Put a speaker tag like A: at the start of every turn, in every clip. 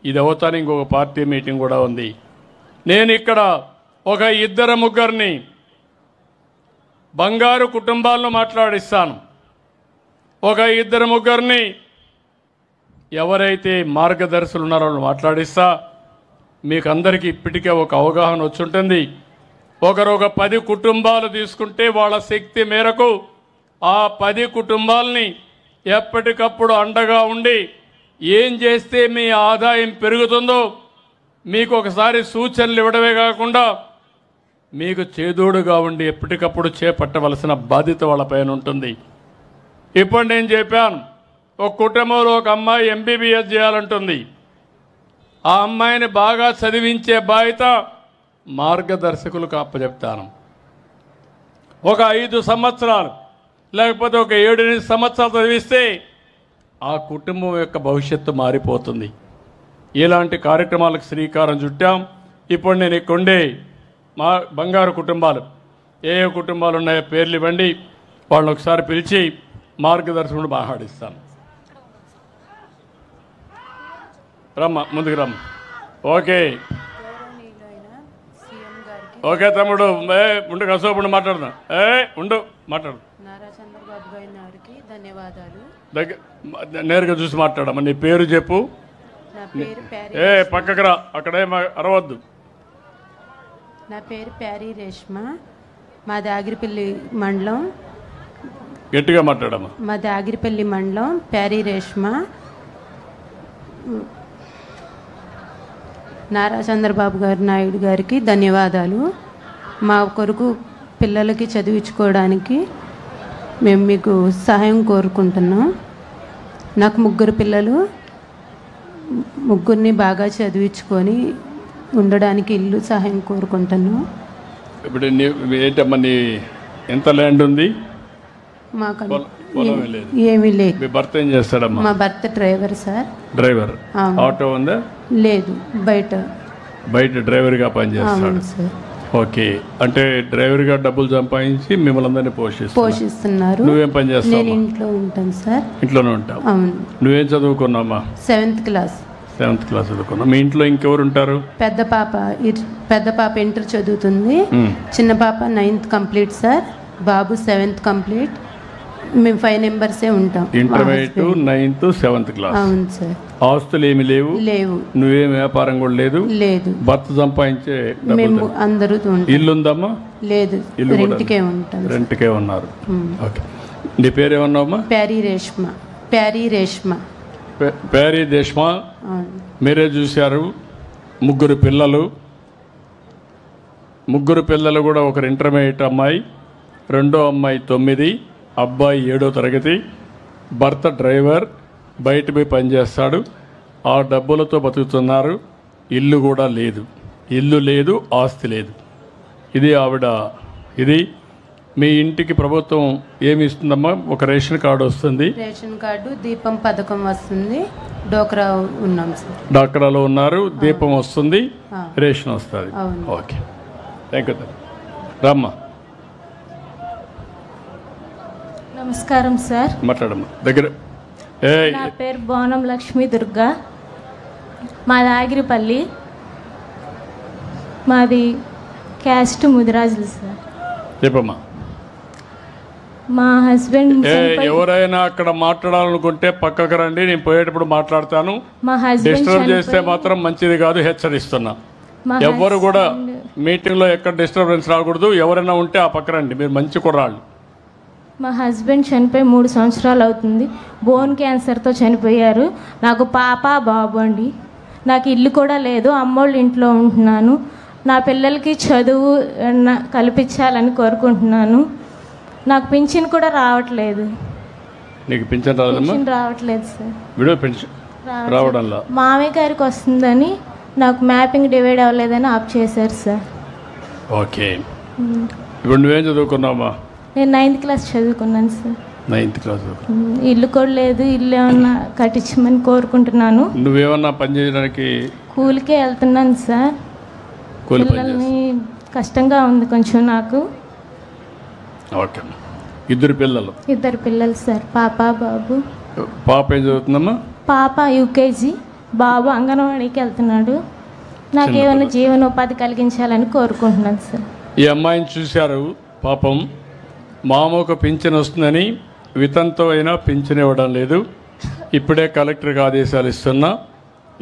A: ఇది అవుతాను ఇంకొక పార్టీ మీటింగ్ కూడా ఉంది. నేను ఇక్కడ ఒక 2-3 బంగారు కుటుంబాలను మాట్లాడిస్తాను. ఒక 2-3 ఎవరైతే మార్గదర్శులు ఉన్నారో వాళ్ళు మాట్లాడిస్తా. మీకు అందరికీ ఇప్పటికే ఒక అవగాహన వచ్చుంటుంది. ఒకరు ఒక 10 కుటుంబాలు తీసుకుంటే వాళ్ళ శక్తి మేరకు ఆ 10 కుటుంబాలని ఎప్పటికప్పుడు అండగా ఉండి ఏం చేస్తే మీ ఆదాయం పెరుగుతుందో మీకు ఒకసారి సూచనలు ఇవ్వడమే కాకుండా మీకు చేదోడుగా ఉండి ఎప్పటికప్పుడు చేపట్టవలసిన బాధ్యత వాళ్ళపైన ఉంటుంది. ఇప్పుడు నేను చెప్పాను, ఒక కుటుంబంలో ఒక అమ్మాయి MBBS చేయాలంటుంది. ఆ అమ్మాయిని బాగా చదివించే బాధ్యత మార్గదర్శకులకు అప్పచెప్తాను. ఒక 5 సంవత్సరాలు లేకపోతే ఒక 7-8 సంవత్సరాలు చదివిస్తే ఆ కుటుంబం యొక్క భవిష్యత్తు మారిపోతుంది. ఇలాంటి కార్యక్రమాలకు శ్రీకారం చుట్టాం. ఇప్పుడు నేను ఇక్కడే మా బంగారు కుటుంబాలు ఏ కుటుంబాలు ఉన్నాయో పేర్లు ఇవ్వండి. వాళ్ళని ఒకసారి పిలిచి మార్గదర్శకుడు మాట్లాడిస్తాను. రమ్మ, ముందుకు రమ్మ. ఓకే ఓకే తమ్ముడు, ఉండు కసోపుడు మాట్లాడదాం. ఉండు మాట్లాడు.
B: నారా చంద్రబాబు గారికి ధన్యవాదాలు.
A: నేరుగా చూసి మాట్లాడమ్మా. నీ పేరు చెప్పు.
B: నా పేరు
A: పక్కకు రా, అక్కడే అరవద్దు.
B: నా పేరు ప్యారీ రేష్మ. మా దాగిరిపల్లి మండలం.
A: గట్టిగా మాట్లాడమ్మా.
B: మా దాగిరిపల్లి మండలం ప్యారీ రేష్మ. నారా చంద్రబాబు నాయుడు గారికి ధన్యవాదాలు. మా కొరకు పిల్లలకి చదివించుకోవడానికి మేము మీకు సహాయం కోరుకుంటున్నాం. నాకు 3 పిల్లలు, 3 బాగా చదివించుకొని ఉండడానికి ఇల్లు సహాయం కోరుకుంటున్నాం.
A: ఇప్పుడు ఏంటమ్మా నీ ఎంత ల్యాండ్ ఉంది?
B: మాకు ఏమీ లేదు.
A: మీ భర్త ఏం చేస్తాడమ్మా?
B: మా భర్త డ్రైవర్ సార్.
A: డ్రైవర్? ఆటో ఉందా?
B: లేదు, బయట
A: డ్రైవర్గా పనిచేస్తాడు
B: సార్.
A: ఓకే, అంటే డ్రైవర్గా డబ్బులు సంపాదించి మిమ్మల్ని అందరినీ
B: పోషిస్తున్నారు.
A: నువ్వేం పని చేస్తావు?
B: నేను ఇంట్లో ఉంటాను సార్.
A: ఇంట్లోనే ఉంటావు?
B: అవును.
A: నువ్వేం చదువుకున్నావమ్మా?
B: 7th class.
A: 7th క్లాస్ చదువుకున్నావు. మీ ఇంట్లో ఇంకెవరు ఉంటారు?
B: పెద్ద పాప ఇంటర్ చదువుతుంది. చిన్న పాప 9th కంప్లీట్ సార్. బాబు 7th కంప్లీట్. మేము 5 మెంబర్సే ఉంటాం.
A: Intermediate, 9th, 7th class.
B: అవును సార్.
A: ఆస్తులు ఏమి లేవు? నువ్వేం వ్యాపారం కూడా లేదు? భర్త సంపాదించే
B: మేము అందరూ.
A: ఇల్లు ఉందమ్మా?
B: లేదు, రెంట్కే ఉంటాం.
A: రెంట్కే ఉన్నారు. ఓకే, నీ పేరు ఏమన్నావమ్మా?
B: ప్యారీ రేష్మ.
A: ప్యారీ దేశ్మ. మీరే చూశారు, 3 పిల్లలు. 3 పిల్లలు కూడా ఒకరు ఇంటర్మీడియట్ అమ్మాయి, రెండో అమ్మాయి 9, అబ్బాయి 7వ తరగతి. భర్త డ్రైవర్, బయట పోయి పనిచేస్తాడు. ఆ డబ్బులతో బతుకుతున్నారు. ఇల్లు కూడా లేదు. ఇల్లు లేదు, ఆస్తి లేదు. ఇది ఆవిడ. ఇది మీ ఇంటికి ప్రభుత్వం ఏమి ఇస్తుందమ్మా? ఒక రేషన్ కార్డు వస్తుంది.
B: రేషన్ కార్డు, దీపం పథకం వస్తుంది. డోక్రా ఉన్నాం సార్.
A: డాక్రాలో ఉన్నారు. దీపం వస్తుంది, రేషన్ వస్తుంది. Okay, thank you. రామ్మా.
C: నమస్కారం సార్.
A: మాట్లాడమ్మా. దగ్గర.
C: నా పేరు బోనం లక్ష్మీ దుర్గా. మా దాగిరిపల్లి. మాది క్యాస్ట్ ముదిరాజులు సార్.
A: చెప్పమ్మా.
C: మా హస్బెండ్
A: ఎవరైనా అక్కడ మాట్లాడాలనుకుంటే పక్కకు రండి, నేను పోయేటప్పుడు మాట్లాడతాను. డిస్టర్బ్ చేస్తే మాత్రం మంచిది కాదు, హెచ్చరిస్తున్నా. ఎవరు కూడా మీటింగ్లో ఎక్కడ డిస్టర్బెన్స్ రాకూడదు. ఎవరైనా ఉంటే ఆ పక్క రండి, మీరు మంచి కుర్రాళ్ళు.
C: మా హస్బెండ్ చనిపోయి 3 సంవత్సరాలు అవుతుంది. బోన్ క్యాన్సర్తో చనిపోయారు. నాకు పాప, బాబు అండి. నాకు ఇల్లు కూడా లేదు. అమ్మోళ్ళ ఇంట్లో ఉంటున్నాను. నా పిల్లలకి చదువు కల్పించాలని నాకు పింఛన్ కూడా రావట్లేదు.
A: నీకు పింఛన్
C: రావట్లేదు సార్.
A: రావడంలో
C: మామయ్య గారికి వస్తుందని నాకు మ్యాపింగ్ డివైడ్ అవ్వలేదని ఆప్ చేశారు సార్.
A: ఓకే, ఇప్పుడు నువ్వేం చదువుకున్నావమ్మా?
C: నేను 9th క్లాస్ చదువుకున్నాను సార్.
A: 9th class.
C: ఇల్లు కూడా లేదు. ఇల్లు ఏమన్నా కట్టించమని కోరుకుంటున్నాను.
A: నువ్వేమన్నా పని చేయడానికి?
C: కూలికే వెళ్తున్నాను సార్. పిల్లల్ని కష్టంగా ఉంది కొంచెం నాకు.
A: ఓకే, 2 పిల్లలు?
C: 2 పిల్లలు సార్, పాప, బాబు.
A: పాప ఏం చదువుతుందమ్మా?
C: పాప UKG, బాబు అంగన్వాడీకి వెళ్తున్నాడు. నాకేమైనా జీవనోపాధి కలిగించాలని కోరుకుంటున్నాను సార్.
A: ఈ అమ్మాయిని చూశారు, పాపం మామూకు పింఛన్ వస్తుందని వితంతో అయినా పింఛన్ ఇవ్వడం లేదు. ఇప్పుడే కలెక్టర్కి ఆదేశాలు ఇస్తున్నా,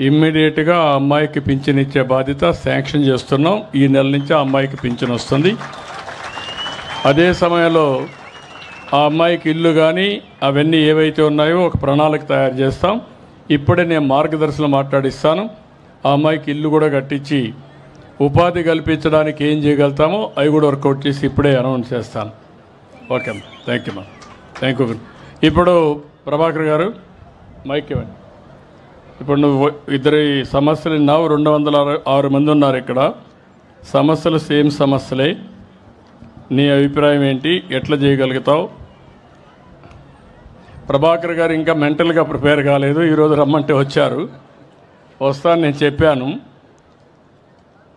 A: ఇమ్మీడియట్గా ఆ అమ్మాయికి పింఛన్ ఇచ్చే బాధ్యత శాంక్షన్ చేస్తున్నాం. ఈ నెల నుంచి ఆ అమ్మాయికి పింఛన్ వస్తుంది. అదే సమయంలో ఆ అమ్మాయికి ఇల్లు కానీ అవన్నీ ఏవైతే ఉన్నాయో ఒక ప్రణాళిక తయారు చేస్తాం. ఇప్పుడే నేను మార్గదర్శనం మాట్లాడిస్తాను. ఆ అమ్మాయికి ఇల్లు కూడా కట్టించి ఉపాధి కల్పించడానికి ఏం చేయగలుగుతామో అవి కూడా వర్కౌట్ చేసి ఇప్పుడే అనౌన్స్ చేస్తాను. ఓకే అమ్మా, థ్యాంక్ యూ అమ్మా, థ్యాంక్ యూ. ఇప్పుడు ప్రభాకర్ గారు మైక్ ఇవ్వండి. ఇప్పుడు నువ్వు ఇద్దరి సమస్యలు విన్నావు. 206 మంది ఉన్నారు ఇక్కడ. సమస్యలు సేమ్ సమస్యలే. నీ అభిప్రాయం ఏంటి? ఎట్లా చేయగలుగుతావు? ప్రభాకర్ గారు ఇంకా మెంటల్గా ప్రిపేర్ కాలేదు. ఈరోజు రమ్మంటే వచ్చారు. వస్తాను నేను చెప్పాను.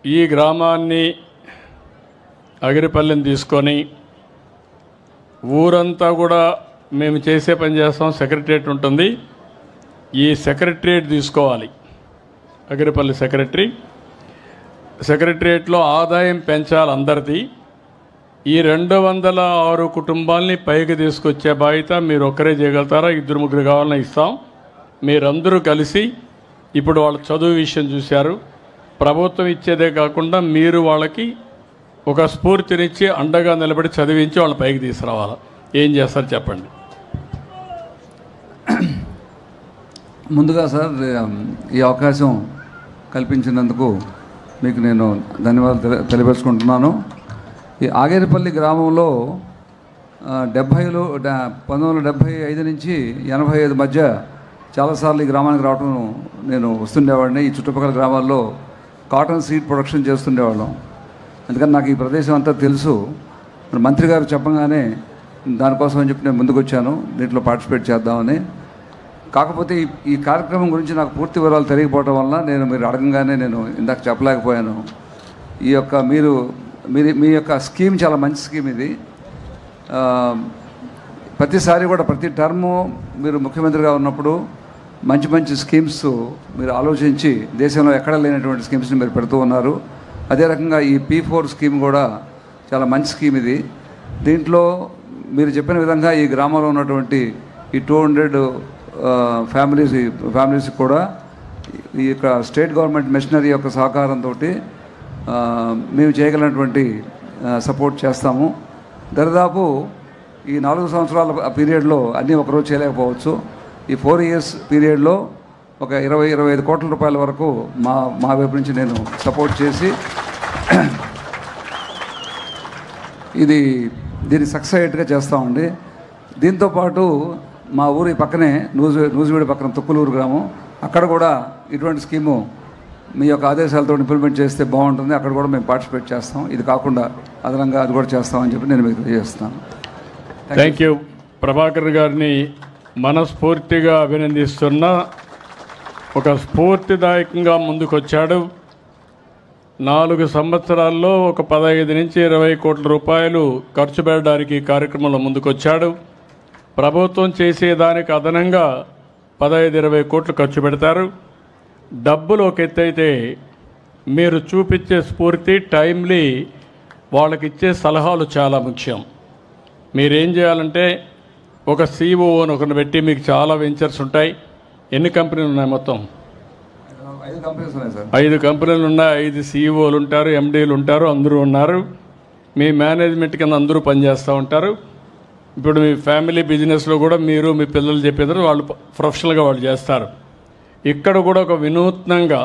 A: ఈ గ్రామాన్ని అగిరిపల్లిని తీసుకొని ఊరంతా కూడా మేము చేసే పని చేస్తాం. సెక్రటరియట్ ఉంటుంది. ఈ సెక్రటరియట్ తీసుకోవాలి. అగిరిపల్లి సెక్రటరియట్లో ఆదాయం పెంచాలి అందరిది. ఈ 206 కుటుంబాలని పైకి తీసుకొచ్చే బాధ్యత మీరు ఒక్కరే చేయగలుగుతారా? 2-3 కావాలని ఇస్తాం. మీరందరూ కలిసి ఇప్పుడు వాళ్ళ చదువు విషయం చూశారు. ప్రభుత్వం ఇచ్చేదే కాకుండా మీరు వాళ్ళకి ఒక స్ఫూర్తినిచ్చి అండగా నిలబడి చదివించి వాళ్ళ పైకి తీసుకురావాలి. ఏం చేస్తారు చెప్పండి.
D: ముందుగా సార్, ఈ అవకాశం కల్పించినందుకు మీకు నేను ధన్యవాదాలు తెలియపరుచుకుంటున్నాను. ఈ ఆగేరిపల్లి గ్రామంలో 1975 నుంచి 85 మధ్య చాలాసార్లు ఈ గ్రామానికి రావడం నేను వస్తుండేవాడిని. ఈ చుట్టుపక్కల గ్రామాల్లో కాటన్ సీడ్ ప్రొడక్షన్ చేస్తుండేవాళ్ళం. అందుకని నాకు ఈ ప్రదేశం అంతా తెలుసు. మంత్రి గారు చెప్పగానే దానికోసం అని చెప్పి నేను ముందుకు వచ్చాను, దీంట్లో పార్టిసిపేట్ చేద్దామని. కాకపోతే ఈ కార్యక్రమం గురించి నాకు పూర్తి వివరాలు తెలియకపోవడం వల్ల మీరు అడగంగానే నేను ఇందాక చెప్పలేకపోయాను. ఈ యొక్క మీ యొక్క స్కీమ్ చాలా మంచి స్కీమ్ ఇది. ప్రతిసారి కూడా ప్రతి టర్ము మీరు ముఖ్యమంత్రిగా ఉన్నప్పుడు మంచి స్కీమ్స్ మీరు ఆలోచించి దేశంలో ఎక్కడ లేనటువంటి స్కీమ్స్ని మీరు పెడుతూ ఉన్నారు. అదే రకంగా ఈ P4 స్కీమ్ కూడా చాలా మంచి స్కీమ్ ఇది. దీంట్లో మీరు చెప్పిన విధంగా ఈ గ్రామంలో ఉన్నటువంటి ఈ 200 ఫ్యామిలీస్ కూడా ఈ యొక్క స్టేట్ గవర్నమెంట్ మిషనరీ యొక్క సహకారంతో మేము చేయగలిగినటువంటి సపోర్ట్ చేస్తాము. దరిదాపు ఈ 4 సంవత్సరాల పీరియడ్లో అన్నీ ఒకరోజు చేయలేకపోవచ్చు. ఈ 4 ఇయర్స్ పీరియడ్లో ఒక 20-25 కోట్ల రూపాయల వరకు మా వైపు నుంచి నేను సపోర్ట్ చేసి దీన్ని సక్సెస్ అయ్యేట్టుగా చేస్తామండి. దీంతోపాటు మా ఊరి పక్కనే నూజివీడి పక్కన తొక్కులూరు గ్రామం, అక్కడ కూడా ఇటువంటి స్కీము మీ యొక్క ఆదేశాలతో ఇంప్లిమెంట్ చేస్తే బాగుంటుంది. అక్కడ కూడా మేము పార్టిసిపేట్ చేస్తాం. ఇది కాకుండా అదనంగా అది కూడా చేస్తామని చెప్పి నేను మీకు తెలియజేస్తున్నాను.
A: Thank you. ప్రభాకర్ గారిని మనస్ఫూర్తిగా అభినందిస్తున్నా. ఒక స్ఫూర్తిదాయకంగా ముందుకొచ్చాడు. 4 సంవత్సరాల్లో ఒక 15 నుంచి 20 కోట్ల రూపాయలు ఖర్చు పెట్టడానికి కార్యక్రమంలో ముందుకొచ్చాడు. ప్రభుత్వం చేసేదానికి అదనంగా 15-20 కోట్లు ఖర్చు పెడతారు. డబ్బులు ఒక ఎత్తు అయితే మీరు చూపించే స్ఫూర్తి, టైమ్లీ వాళ్ళకిచ్చే సలహాలు చాలా ముఖ్యం. మీరేం చేయాలంటే ఒక COOని ఒకరిని పెట్టి, మీకు చాలా వెంచర్స్ ఉంటాయి. ఎన్ని కంపెనీలు ఉన్నాయి మొత్తం?
D: 5 కంపెనీస్ ఉన్నాయి సార్.
A: 5 కంపెనీలు ఉన్నాయి. 5 CEOలు ఉంటారు, MDలు ఉంటారు, అందరూ ఉన్నారు. మీ మేనేజ్మెంట్ కింద అందరూ పనిచేస్తూ ఉంటారు. ఇప్పుడు మీ ఫ్యామిలీ బిజినెస్లో కూడా మీరు మీ పిల్లలు చెప్పేదారు వాళ్ళు ప్రొఫెషనల్గా వాళ్ళు చేస్తారు. ఇక్కడ కూడా ఒక వినూత్నంగా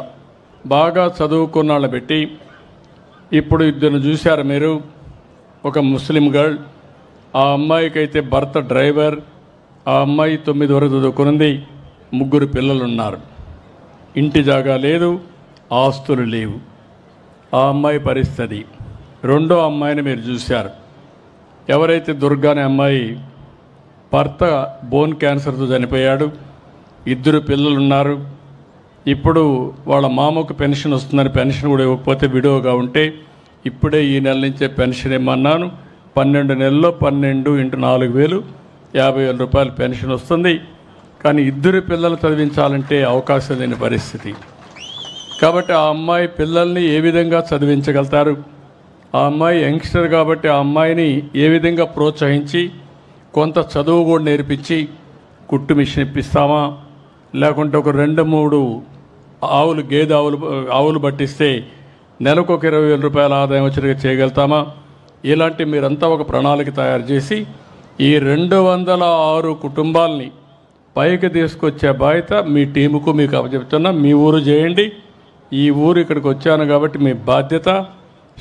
A: బాగా చదువుకున్న వాళ్ళని పెట్టి, ఇప్పుడు 2 చూశారు మీరు. ఒక ముస్లిం గర్ల్, ఆ అమ్మాయికి అయితే భర్త డ్రైవర్, ఆ అమ్మాయి 9 వరకు చదువుకున్నది, 3 పిల్లలు ఉన్నారు. ఇంటి జాగా లేదు, ఆస్తులు లేవు. ఆ అమ్మాయి పరిస్థితి. రెండో అమ్మాయిని మీరు చూశారు. ఎవరైతే దుర్గా అనే అమ్మాయి భర్త బోన్ క్యాన్సర్తో చనిపోయాడు, 2 పిల్లలు ఉన్నారు. ఇప్పుడు వాళ్ళ మామకు పెన్షన్ వస్తుందని పెన్షన్ కూడా ఇవ్వకపోతే విడోగా ఉంటే ఇప్పుడే ఈ నెల నుంచే పెన్షన్ ఇమ్మన్నాను. 12 నెలల్లో 12 × 4,000 50,000 రూపాయలు పెన్షన్ వస్తుంది. కానీ ఇద్దరు పిల్లలు చదివించాలంటే అవకాశం లేని పరిస్థితి. కాబట్టి ఆ అమ్మాయి పిల్లల్ని ఏ విధంగా చదివించగలుగుతారు? ఆ అమ్మాయి యంగ్స్టర్ కాబట్టి ఆ అమ్మాయిని ఏ విధంగా ప్రోత్సహించి కొంత చదువు కూడా నేర్పించి కుట్టు మిషన్ ఇప్పిస్తామా, లేకుంటే ఒక 2-3 గేదె ఆవులు పట్టిస్తే నెలకు ఒక 20,000 రూపాయల ఆదాయం వచ్చేట్టుగా చేయగలుగుతామా? ఇలాంటి మీరంతా ఒక ప్రణాళిక తయారు చేసి ఈ 206 కుటుంబాలని పైకి తీసుకొచ్చే బాధ్యత మీ టీముకు మీకు అప్పచెప్తున్నా. మీ ఊరు చేయండి. ఈ ఊరు ఇక్కడికి వచ్చాను కాబట్టి మీ బాధ్యత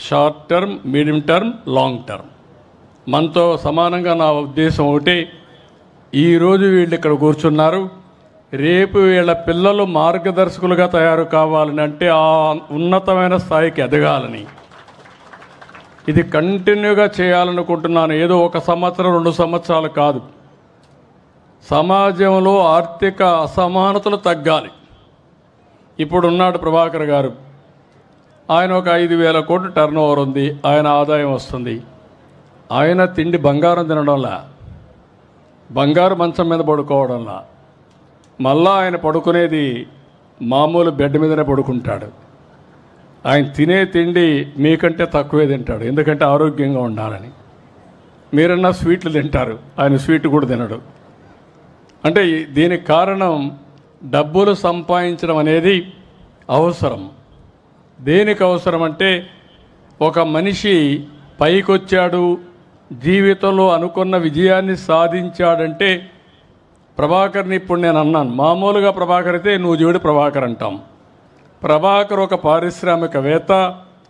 A: short term, medium term, long term. మనతో సమానంగా నా ఉద్దేశం ఒకటి, ఈరోజు వీళ్ళు ఇక్కడ కూర్చున్నారు, రేపు వీళ్ళ పిల్లలు మార్గదర్శకులుగా తయారు కావాలని, అంటే ఆ ఉన్నతమైన స్థాయికి ఎదగాలని. ఇది కంటిన్యూగా చేయాలనుకుంటున్నాను. ఏదో 1 సంవత్సరం 2 సంవత్సరాలు కాదు. సమాజంలో ఆర్థిక అసమానతలు తగ్గాలి. ఇప్పుడు ఉన్నాడు ప్రభాకర్ గారు, ఆయన ఒక 5,000 కోట్లు టర్న్ ఓవర్ ఉంది, ఆయన ఆదాయం వస్తుంది. ఆయన తిండి బంగారం తినడంలా, బంగారు మంచం మీద పడుకోవడంలా, మళ్ళా ఆయన పడుకునేది మామూలు బెడ్ మీదనే పడుకుంటాడు. ఆయన తినే తిండి మీకంటే తక్కువే తింటాడు, ఎందుకంటే ఆరోగ్యంగా ఉండాలని. మీరన్నా స్వీట్లు తింటారు, ఆయన స్వీట్ కూడా తినడు. అంటే దీనికి కారణం డబ్బులు సంపాదించడం అనేది అవసరం. దేనికి అవసరం అంటే, ఒక మనిషి పైకొచ్చాడు, జీవితంలో అనుకున్న విజయాన్ని సాధించాడంటే, ప్రభాకర్ని ఇప్పుడు నేను అన్నాను, మామూలుగా ప్రభాకర్ అయితే నువ్వు చూడు ప్రభాకర్ అంటాం. ప్రభాకర్ ఒక పారిశ్రామికవేత్త,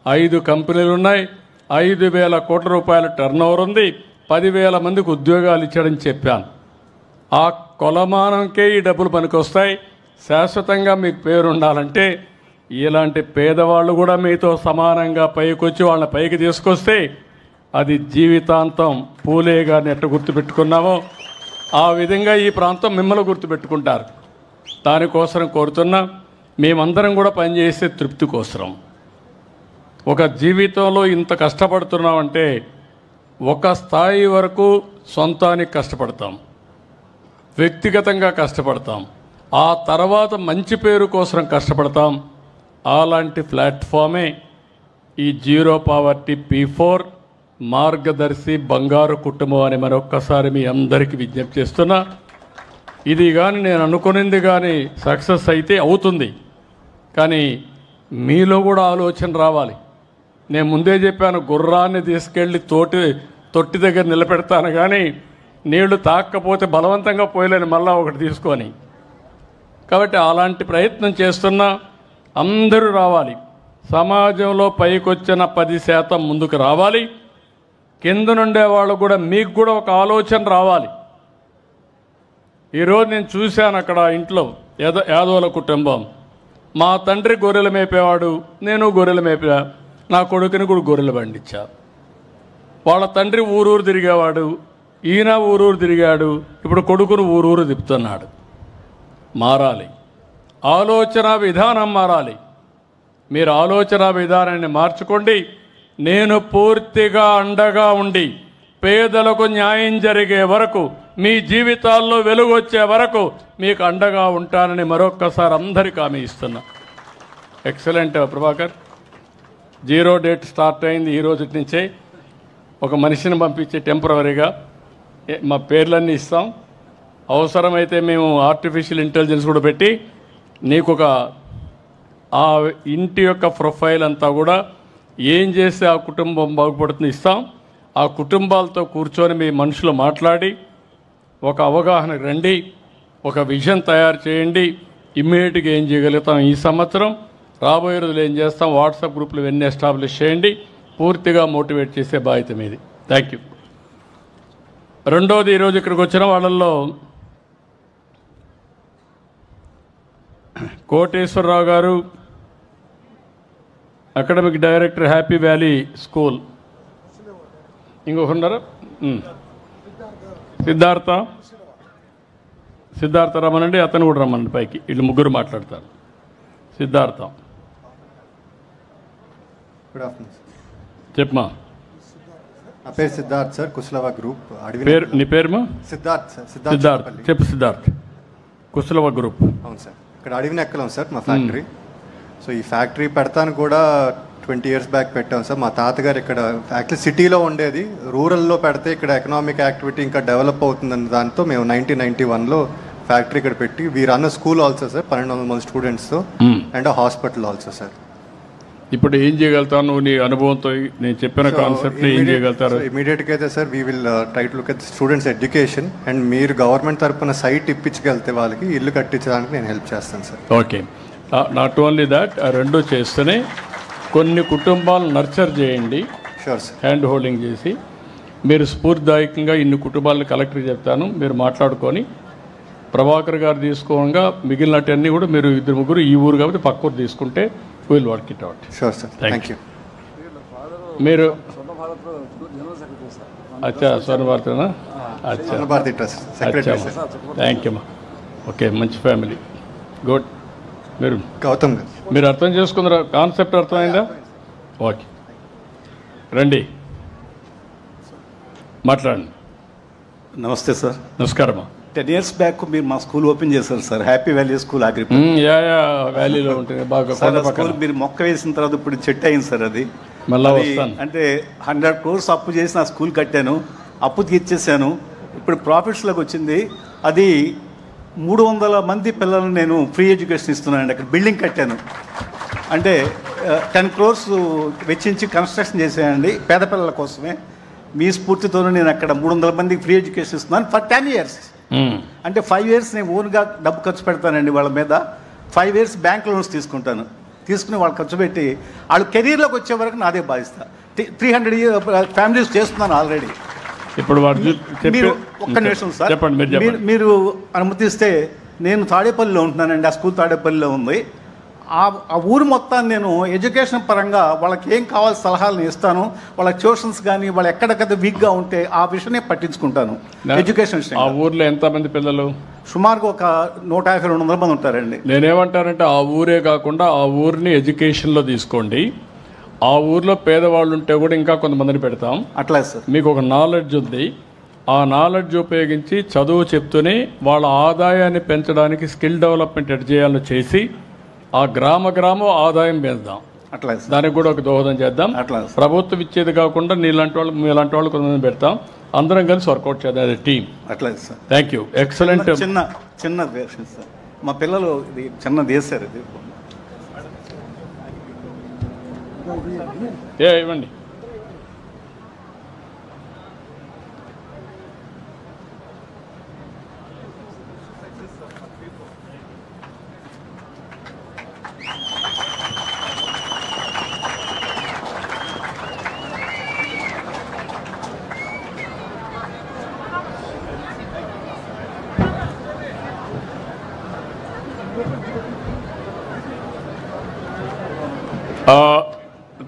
A: 5 కంపెనీలు ఉన్నాయి, 5,000 కోట్ల రూపాయల టర్న్ ఓవర్ ఉంది, 10,000 మందికి ఉద్యోగాలు ఇచ్చాడని చెప్పాను. ఆ కొలమానంకే ఈ డబ్బులు పనికొస్తాయి. శాశ్వతంగా మీకు పేరు ఉండాలంటే ఇలాంటి పేదవాళ్ళు కూడా మీతో సమానంగా పైకొచ్చి వాళ్ళని పైకి తీసుకొస్తే అది జీవితాంతం పూలే గారిని ఎట్ట గుర్తుపెట్టుకున్నామో ఆ విధంగా ఈ ప్రాంతం మిమ్మల్ని గుర్తుపెట్టుకుంటారు. దానికోసం కోరుతున్నా, మేమందరం కూడా పనిచేసే తృప్తి కోసం. ఒక జీవితంలో ఇంత కష్టపడుతున్నామంటే ఒక స్థాయి వరకు సొంతానికి కష్టపడతాం, వ్యక్తిగతంగా కష్టపడతాం, ఆ తర్వాత మంచి పేరు కోసం కష్టపడతాం. అలాంటి ప్లాట్ఫామే ఈ జీరో పావర్టీ P4 మార్గదర్శి బంగారు కుటుంబం అని మరొక్కసారి మీ అందరికీ విజ్ఞప్తి చేస్తున్నా. ఇది కానీ నేను అనుకునేది కానీ సక్సెస్ అయితే అవుతుంది, కానీ మీలో కూడా ఆలోచన రావాలి. నేను ముందే చెప్పాను, గుర్రాన్ని తీసుకెళ్ళి తొట్టి దగ్గర నిలబెడతాను, కానీ నీళ్లు తాకపోతే బలవంతంగా పోయలేని మళ్ళా ఒకటి తీసుకొని. కాబట్టి అలాంటి ప్రయత్నం చేస్తున్నా. అందరూ రావాలి. సమాజంలో పైకొచ్చిన 10% ముందుకు రావాలి. కింద నుండే వాళ్ళు కూడా, మీకు కూడా ఒక ఆలోచన రావాలి. ఈరోజు నేను చూశాను అక్కడ ఇంట్లో యాదవుల కుటుంబం. మా తండ్రి గొర్రెలు మేపేవాడు, నేను గొర్రెలు మేపా, నా కొడుకుని కూడా గొర్రెలు పండించా. వాళ్ళ తండ్రి ఊరూరు తిరిగేవాడు, ఈయన ఊరూరు తిరిగాడు, ఇప్పుడు కొడుకును ఊరూరు తిప్పుతున్నాడు. మారాలి, ఆలోచన విధానం మారాలి. మీరు ఆలోచన విధానాన్ని మార్చుకోండి. నేను పూర్తిగా అండగా ఉండి పేదలకు న్యాయం జరిగే వరకు, మీ జీవితాల్లో వెలుగు వచ్చే వరకు మీకు అండగా ఉంటానని మరొక్కసారి అందరికీ హామీ ఇస్తున్నా. ఎక్సలెంట్ ప్రభాకర్. 0 డేట్ స్టార్ట్ అయింది. ఈ రోజు నుంచే ఒక మనిషిని పంపించే టెంపరవరీగా మా పేర్లన్నీ ఇస్తాం. అవసరమైతే మేము ఆర్టిఫిషియల్ ఇంటెలిజెన్స్ కూడా పెట్టి నీకు ఆ ఇంటి యొక్క ప్రొఫైల్ అంతా కూడా ఏం చేస్తే ఆ కుటుంబం బాగుపడుతుంది ఇస్తాం. ఆ కుటుంబాలతో కూర్చొని మీ మనుషులు మాట్లాడి ఒక అవగాహన రండి, ఒక విజన్ తయారు చేయండి. ఇమ్మీడియట్గా ఏం చేయగలుగుతాం ఈ సంవత్సరం, రాబోయే రోజులు ఏం చేస్తాం, వాట్సాప్ గ్రూపులు ఇవన్నీ ఎస్టాబ్లిష్ చేయండి. పూర్తిగా మోటివేట్ చేసే బాధ్యత మీది. Thank you. రెండోది, ఈరోజు ఇక్కడికి వచ్చిన వాళ్ళల్లో కోటేశ్వరరావు గారు, academic director, Happy Valley School. ఇంకొకరున్నారా? సిద్ధార్థ రమ్మనండి, అతను కూడా రమ్మనండి పైకి. వీళ్ళు ముగ్గురు మాట్లాడతారు. Siddhartha,
E: good afternoon.
A: చెప్పమా.
E: నా పేరు సిద్ధార్థ్ సార్, కుశలవ గ్రూప్.
A: నీ పేరుమా?
E: సిద్ధార్థ్ సార్.
A: సిద్ధార్థ్ చెప్పు. సిద్ధార్థ్, కుశలవ గ్రూప్.
E: అవును సార్, ఇక్కడ అడవిని ఎక్కలేం సార్ మా ఫ్యాక్టరీ. సో ఈ ఫ్యాక్టరీ పెడతాను కూడా 20 years బ్యాక్ పెట్టాం సార్. మా తాతగారు ఇక్కడ యాక్చువల్లీ సిటీలో ఉండేది, రూరల్లో పెడితే ఇక్కడ ఎకనామిక్ యాక్టివిటీ ఇంకా డెవలప్ అవుతుందన్న దాంతో మేము 1991లో ఫ్యాక్టరీ ఇక్కడ పెట్టి we run school also sir, 1200 మంది స్టూడెంట్స్తో, అండ్ హాస్పిటల్ ఆల్సో సార్.
A: ఇప్పుడు ఏం చేయగలుగుతావు నువ్వు నీ అనుభవంతో? నేను చెప్పిన కాన్సెప్ట్ ఏం చేయగలుగుతారు?
E: ఇమీడియట్గా అయితే sir we will try to look at students education, and మీరు గవర్నమెంట్ తరఫున సైట్ ఇప్పించగలిగితే వాళ్ళకి ఇల్లు కట్టించడానికి నేను హెల్ప్ చేస్తాను sir.
A: Okay, not only that, ఆ రెండు చేస్తేనే కొన్ని కుటుంబాలను నర్చర్ చేయండి.
E: Sure sir.
A: హ్యాండ్ హోల్డింగ్ చేసి మీరు స్ఫూర్తిదాయకంగా ఇన్ని కుటుంబాలను కలెక్టర్ చెప్తాను, మీరు మాట్లాడుకొని ప్రభాకర్ గారు తీసుకోగా మిగిలినటన్నీ కూడా మీరు 2-3 ఈ ఊరు కాబట్టి పక్క ఊరు తీసుకుంటే will work it out.
E: Sure sir, thank you.
A: మీరు అచ్చా స్వర్ణభారతనా? అచ్చా,
E: Swarnabharathi trust secretary sir.
A: Thank you. Okay, మంచి ఫ్యామిలీ, గుడ్. మీరు
E: గౌతమ్ గారు
A: మీరు అర్థం చేసుకున్నారా? కాన్సెప్ట్ అర్థమైందా? ఓకే, రండి మాట్లాడండి.
F: నమస్తే సార్.
A: నమస్కారమ్మా.
F: 10 years బ్యాక్ మీరు మా స్కూల్ ఓపెన్ చేశారు sir, Happy Valley School agriculture.
A: Yeah వ్యాలీలో ఉంటుంది బాగా.
F: సార్ ఆ స్కూల్ మీరు మొక్క వేసిన తర్వాత ఇప్పుడు చెట్టు అయింది సార్. అది
A: మళ్ళీ
F: అది
A: వస్తాను.
F: అంటే 100 crores అప్పు చేసి నా స్కూల్ కట్టాను, అప్పు తీర్చేసాను, ఇప్పుడు ప్రాఫిట్స్లోకి వచ్చింది. అది 300 మంది పిల్లలను నేను ఫ్రీ ఎడ్యుకేషన్ ఇస్తున్నానండి. అక్కడ బిల్డింగ్ కట్టాను, అంటే 10 crores వెచ్చించి కన్స్ట్రక్షన్ చేశానండి పేద పిల్లల కోసమే. మీ స్ఫూర్తితోనూ నేను అక్కడ 300 మందికి ఫ్రీ ఎడ్యుకేషన్ ఇస్తున్నాను ఫర్ 10 years. అంటే 5 years నేను ఓన్గా డబ్బు ఖర్చు పెడతానండి వాళ్ళ మీద. 5 years బ్యాంక్ లోన్స్ తీసుకుంటాను, తీసుకుని వాళ్ళు ఖర్చు పెట్టి వాళ్ళు కెరీర్లోకి వచ్చే వరకు నాదే బాధిస్తా. 300 ఫ్యామిలీస్ చేస్తున్నాను ఆల్రెడీ.
A: ఇప్పుడు
F: మీరు ఒక్క నిమిషం సార్,
A: చెప్పండి.
F: మీరు అనుమతిస్తే నేను తాడేపల్లిలో ఉంటున్నానండి, ఆ స్కూల్ తాడేపల్లిలో ఉంది. ఆ ఊరు మొత్తాన్ని నేను ఎడ్యుకేషన్ పరంగా వాళ్ళకి ఏం కావాల్సిన సలహాలను ఇస్తాను. వాళ్ళ ట్యూషన్స్ కానీ వాళ్ళు ఎక్కడికక్కడ వీక్గా ఉంటే ఆ విషయమే పట్టించుకుంటాను. ఎడ్యుకేషన్
A: ఆ ఊర్లో ఎంతమంది పిల్లలు?
F: సుమారుగా ఒక 150-200 మంది ఉంటారండి.
A: నేనేమంటానంటే ఆ ఊరే కాకుండా ఆ ఊరిని ఎడ్యుకేషన్లో తీసుకోండి. ఆ ఊర్లో పేదవాళ్ళు ఉంటే కూడా ఇంకా కొంతమందిని పెడతాం.
F: అట్లా సార్,
A: మీకు ఒక నాలెడ్జ్ ఉంది, ఆ నాలెడ్జ్ ఉపయోగించి చదువు చెప్తూనే వాళ్ళ ఆదాయాన్ని పెంచడానికి స్కిల్ డెవలప్మెంట్ ఎడ్ చేయాలని చేసి ఆ గ్రామం ఆదాయం పెంచుదాం.
F: అట్లా
A: దానికి కూడా ఒక దోహదం చేద్దాం.
F: అట్లా
A: ప్రభుత్వం ఇచ్చేది కాకుండా మీలాంటి వాళ్ళు కొంతమంది పెడతాం, అందరం కలిసి వర్కౌట్ చేద్దాం యాజ్ ఎ టీమ్.
F: అట్లా సార్,
A: థ్యాంక్ యూ, ఎక్సలెంట్.
F: చిన్న వేషన్ సార్, మా పిల్లలు ఇది చిన్నది వేసారు. ఇది
A: ఇవ్వండి.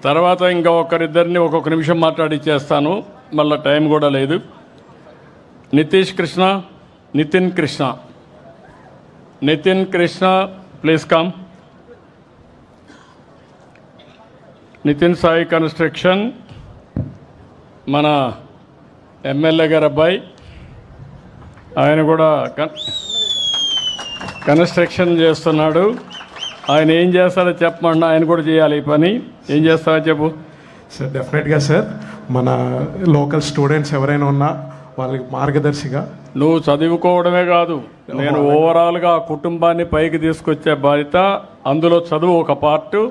A: తర్వాత ఇంకా ఒకరిద్దరిని ఒక్కొక్క నిమిషం మాట్లాడిచ్చేస్తాను, మళ్ళీ టైం కూడా లేదు. Nitin Krishna please come. Nitin Sai construction, మన ఎమ్మెల్యే గారు అబ్బాయి, ఆయన కూడా కన్స్ట్రక్షన్ చేస్తున్నాడు. ఆయన ఏం చేస్తాడో చెప్పమన్నా, ఆయన కూడా చేయాలి ఈ పని. ఏం చేస్తావో చెప్పు
G: సార్. డెఫినెట్గా సార్, మన లోకల్ స్టూడెంట్స్ ఎవరైనా ఉన్నా వాళ్ళకి మార్గదర్శిగా.
A: నువ్వు చదువుకోవడమే కాదు, నేను ఓవరాల్గా ఆ కుటుంబాన్ని పైకి తీసుకొచ్చే బాధ్యత. అందులో చదువు ఒక పార్టు,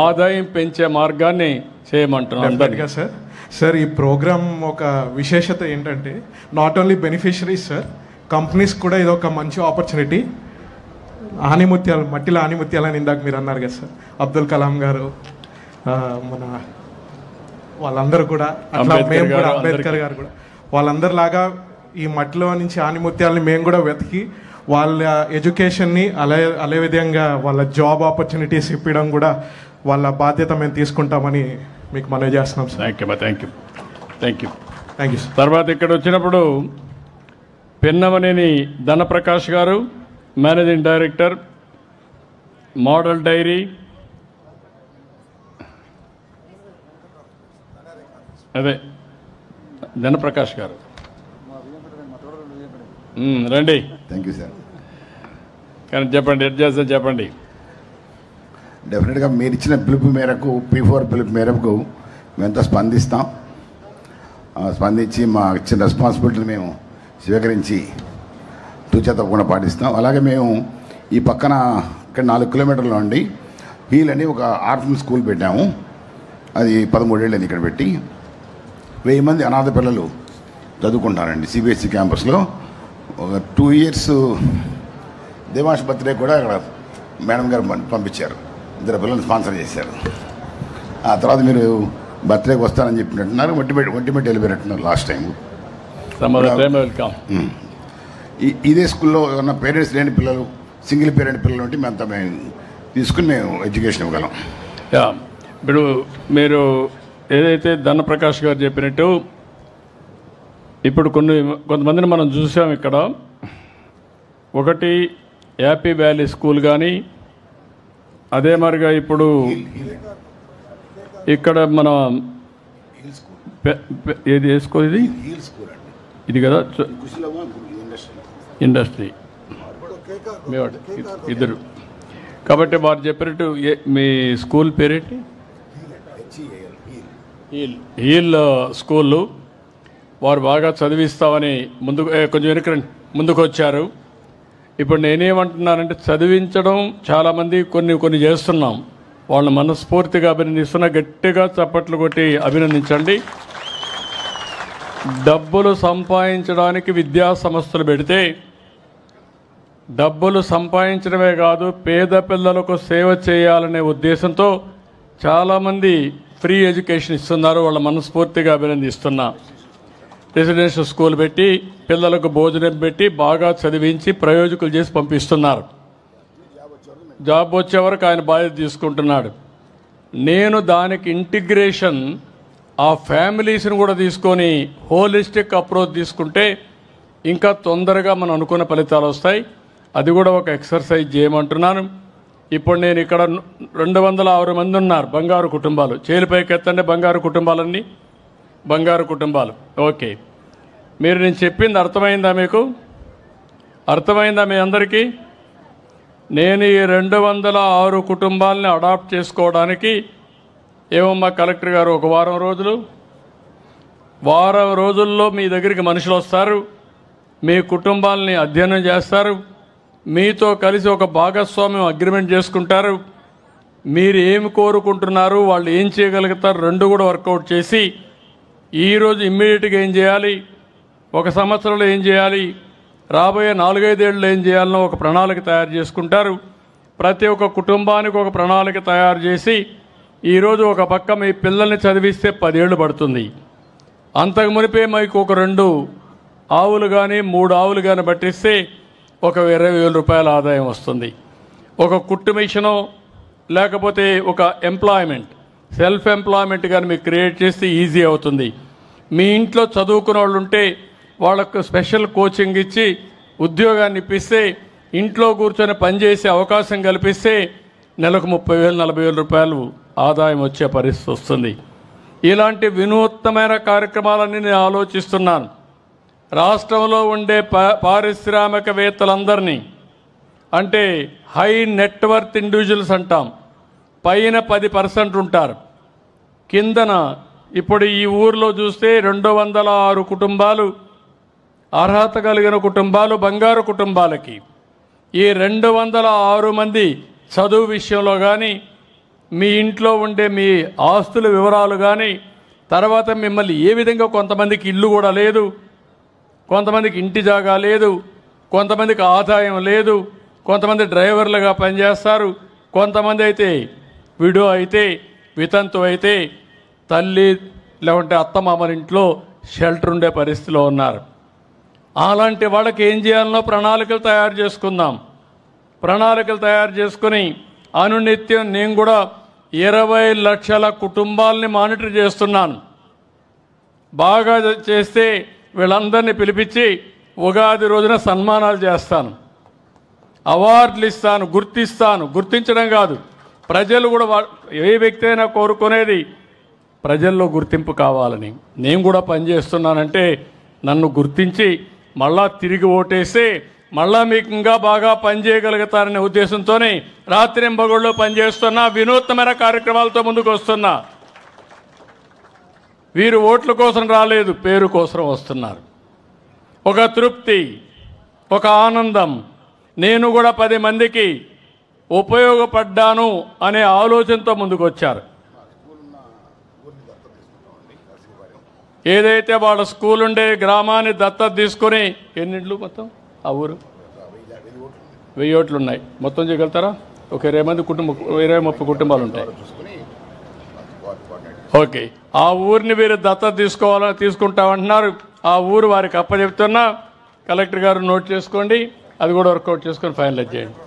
A: ఆదాయం పెంచే మార్గాన్ని చేయమంటున్నాను.
G: డెఫినెట్గా సార్. సార్ ఈ ప్రోగ్రామ్ ఒక విశేషత ఏంటంటే not only beneficiaries sir, companies కూడా ఇది ఒక మంచి ఆపర్చునిటీ. ఆనిముత్యాలు, మట్టిలో ఆనిముత్యాలు అని ఇందాక మీరు అన్నారు కదా సార్, అబ్దుల్ కలాం గారు, మన వాళ్ళందరూ కూడా, అట్లా మేము కూడా అంబేద్కర్ గారు కూడా, వాళ్ళందరిలాగా ఈ మట్టిలో నుంచి ఆనిముత్యాలని మేము కూడా వెతికి వాళ్ళ ఎడ్యుకేషన్ని అదే విధంగా వాళ్ళ జాబ్ ఆపర్చునిటీస్ ఇప్పించడం కూడా వాళ్ళ బాధ్యత మేము తీసుకుంటామని మీకు మనవి చేస్తున్నాం సార్.
A: Thank you sir. తర్వాత ఇక్కడ వచ్చినప్పుడు పెన్నమనేని ధనప్రకాష్ గారు, మేనేజింగ్ డైరెక్టర్, మోడల్ డైరీ. అదే ధనప్రకాష్ గారు రండి.
H: Thank you sir.
A: కానీ చెప్పండి, ఎడ్ చేస్తే చెప్పండి.
H: డెఫినెట్గా మీరు ఇచ్చిన పిలుపు మేరకు, P4 పిలుపు మేరకు మేమంతా స్పందిస్తాం. స్పందించి మా ఇచ్చిన రెస్పాన్సిబిలిటీని మేము స్వీకరించి తూచా తప్పకుండా పాటిస్తాం. అలాగే మేము ఈ పక్కన ఇక్కడ 4 కిలోమీటర్లో ఉండి హీల్ అని ఒక ఆర్ఫన్ స్కూల్ పెట్టాము. అది 13 ఏళ్ళని ఇక్కడ పెట్టి 1000 మంది అనాథ పిల్లలు చదువుకుంటారండి CBSE క్యాంపస్లో. ఒక 2 ఇయర్స్ దేవాంశ్ బర్త్డే కూడా ఇక్కడ మేడం గారు పంపించారు, 2 పిల్లల్ని స్పాన్సర్ చేశారు. ఆ తర్వాత మీరు బర్త్డేకి వస్తారని చెప్పినట్టున్నారు, ఒంటిమెట్టి వెళ్ళిపోయినట్టున్నారు లాస్ట్ టైం. ఇదే స్కూల్లో ఉన్న పేరెంట్స్ లేని పిల్లలు, సింగిల్ పేరెంట్ పిల్లలు ఉంటే మేము తీసుకుని మేము ఎడ్యుకేషన్ ఇవ్వగలం.
A: ఇప్పుడు మీరు ఏదైతే ధనప్రకాష్ గారు చెప్పినట్టు ఇప్పుడు కొంతమందిని మనం చూసాం ఇక్కడ. ఒకటి హ్యాపీ వ్యాలీ స్కూల్ కానీ, అదే మరిగా ఇప్పుడు ఇక్కడ మన ఏది వేసుకో ఇది కదా ఇండస్ట్రీ ఇద్దరు. కాబట్టి వారు చెప్పినట్టు మీ స్కూల్ పేరేంటి? హీల్ స్కూళ్ళు. వారు బాగా చదివిస్తామని కొంచెం వెనకరండి ముందుకు వచ్చారు. ఇప్పుడు నేనేమంటున్నానంటే చదివించడం చాలామంది కొన్ని చేస్తున్నాం. వాళ్ళని మనస్ఫూర్తిగా అభినందిస్తున్నా. గట్టిగా చప్పట్లు కొట్టి అభినందించండి. డబ్బులు సంపాదించడానికి విద్యా సంస్థలు పెడితే డబ్బులు సంపాదించడమే కాదు, పేద పిల్లలకు సేవ చేయాలనే ఉద్దేశంతో చాలామంది ఫ్రీ ఎడ్యుకేషన్ ఇస్తున్నారు. వాళ్ళ మనస్ఫూర్తిగా అభినందిస్తున్నా. రెసిడెన్షియల్ స్కూల్ పెట్టి పిల్లలకు భోజనం పెట్టి బాగా చదివించి ప్రయోజకులు చేసి పంపిస్తున్నారు. జాబ్ వచ్చే వరకు ఆయన బాధ్యత తీసుకుంటున్నాడు. నేను దానికి ఇంటిగ్రేషన్ ఆ ఫ్యామిలీస్ని కూడా తీసుకొని హోలిస్టిక్ అప్రోచ్ తీసుకుంటే ఇంకా తొందరగా మనం అనుకున్న ఫలితాలు వస్తాయి. అది కూడా ఒక ఎక్సర్సైజ్ చేయమంటున్నాను. ఇప్పుడు నేను ఇక్కడ 206 మంది ఉన్నారు బంగారు కుటుంబాలు. చేలిపైకి ఎత్తండి బంగారు కుటుంబాలన్నీ. బంగారు కుటుంబాలు. ఓకే, మీరు నేను చెప్పింది అర్థమైందా? మీకు అర్థమైందా మీ అందరికీ? నేను ఈ 206 కుటుంబాలని అడాప్ట్ చేసుకోవడానికి ఏమమ్మా కలెక్టర్ గారు, ఒక వారం రోజుల్లో మీ దగ్గరికి మనుషులు వస్తారు, మీ కుటుంబాలని అధ్యయనం చేస్తారు, మీతో కలిసి ఒక భాగస్వామ్యం అగ్రిమెంట్ చేసుకుంటారు. మీరు ఏమి కోరుకుంటున్నారు, వాళ్ళు ఏం చేయగలుగుతారు, 2 కూడా వర్కౌట్ చేసి ఈరోజు ఇమ్మీడియట్గా ఏం చేయాలి, 1 సంవత్సరంలో ఏం చేయాలి, రాబోయే 4-5 ఏళ్ళలో ఏం చేయాలనో ఒక ప్రణాళిక తయారు చేసుకుంటారు. ప్రతి ఒక్క కుటుంబానికి ఒక ప్రణాళిక తయారు చేసి ఈరోజు ఒక పక్క మీ పిల్లల్ని చదివిస్తే 10 ఏళ్ళు పడుతుంది. అంతకు మునిపే మీకు ఒక 2 ఆవులు కానీ 3 ఆవులు కానీ పట్టిస్తే ఒక 20,000 రూపాయల ఆదాయం వస్తుంది. ఒక కుట్టు మిషను లేకపోతే ఒక ఎంప్లాయ్మెంట్, సెల్ఫ్ ఎంప్లాయ్మెంట్ కానీ మీకు క్రియేట్ చేస్తే ఈజీ అవుతుంది. మీ ఇంట్లో చదువుకున్న వాళ్ళు ఉంటే వాళ్ళకు స్పెషల్ కోచింగ్ ఇచ్చి ఉద్యోగాన్ని ఇప్పిస్తే, ఇంట్లో కూర్చొని పనిచేసే అవకాశం కల్పిస్తే నెలకు 30,000-40,000 రూపాయలు ఆదాయం వచ్చే పరిస్థితి వస్తుంది. ఇలాంటి వినూత్నమైన కార్యక్రమాలన్నీ నేను ఆలోచిస్తున్నాను. రాష్ట్రంలో ఉండే పారిశ్రామికవేత్తలందరినీ, అంటే హై నెట్వర్త్ ఇండివిజువల్స్ అంటాం, పైన 10% ఉంటారు, కిందన ఇప్పుడు ఈ ఊర్లో చూస్తే 206 కుటుంబాలు అర్హత కలిగిన కుటుంబాలు బంగారు కుటుంబాలకి. ఈ 206 మంది చదువు విషయంలో కానీ, మీ ఇంట్లో ఉండే మీ ఆస్తుల వివరాలు కానీ, తర్వాత మిమ్మల్ని ఏ విధంగా, కొంతమందికి ఇల్లు కూడా లేదు, కొంతమందికి ఇంటి జాగా లేదు, కొంతమందికి ఆదాయం లేదు, కొంతమంది డ్రైవర్లుగా పనిచేస్తారు, కొంతమంది అయితే విడో అయితే వితంతు అయితే తల్లి లేకుంటే అత్తమామల ఇంట్లో షెల్టర్ ఉండే పరిస్థితిలో ఉన్నారు. అలాంటి వాళ్ళకి ఏం చేయాలనో ప్రణాళికలు తయారు చేసుకుందాం. ప్రణాళికలు తయారు చేసుకుని అనునిత్యం నేను కూడా 20 లక్షల కుటుంబాలని మానిటర్ చేస్తున్నాను. బాగా చేస్తే వీళ్ళందరినీ పిలిపించి ఉగాది రోజున సన్మానాలు చేస్తాను, అవార్డులు ఇస్తాను, గుర్తిస్తాను. గుర్తించడం కాదు, ప్రజలు కూడా ఏ వ్యక్తి అయినా కోరుకునేది ప్రజల్లో గుర్తింపు కావాలని. నేను కూడా పనిచేస్తున్నానంటే నన్ను గుర్తించి మళ్ళా తిరిగి ఓటేస్తే మళ్ళా మీకు ఇంకా బాగా పనిచేయగలుగుతారనే ఉద్దేశంతోనే రాత్రింబగళ్ళు పనిచేస్తున్నా, వినూత్నమైన కార్యక్రమాలతో ముందుకు వస్తున్నా. వీరు ఓట్ల కోసం రాలేదు, పేరు కోసం వస్తున్నారు. ఒక తృప్తి, ఒక ఆనందం, నేను కూడా 10 మందికి ఉపయోగపడ్డాను అనే ఆలోచనతో ముందుకు వచ్చారు. ఏదైతే వాళ్ళ స్కూల్ ఉండే గ్రామాన్ని దత్తత తీసుకొని, ఎన్నింట్లు మొత్తం ఆ ఊరు 1000 ఓట్లు ఉన్నాయి. మొత్తం చేయగలుగుతారా? ఒక 20 మంది కుటుంబం, 20-30 కుటుంబాలు ఉంటాయి. ఓకే, ఆ ఊరిని వీరు దత్తత తీసుకుంటామంటున్నారు. ఆ ఊరు వారికి అప్పచెప్తున్నా. కలెక్టర్ గారు నోట్ చేసుకోండి, అది కూడా వర్కౌట్ చేసుకొని ఫైనలైజ్ చేయండి.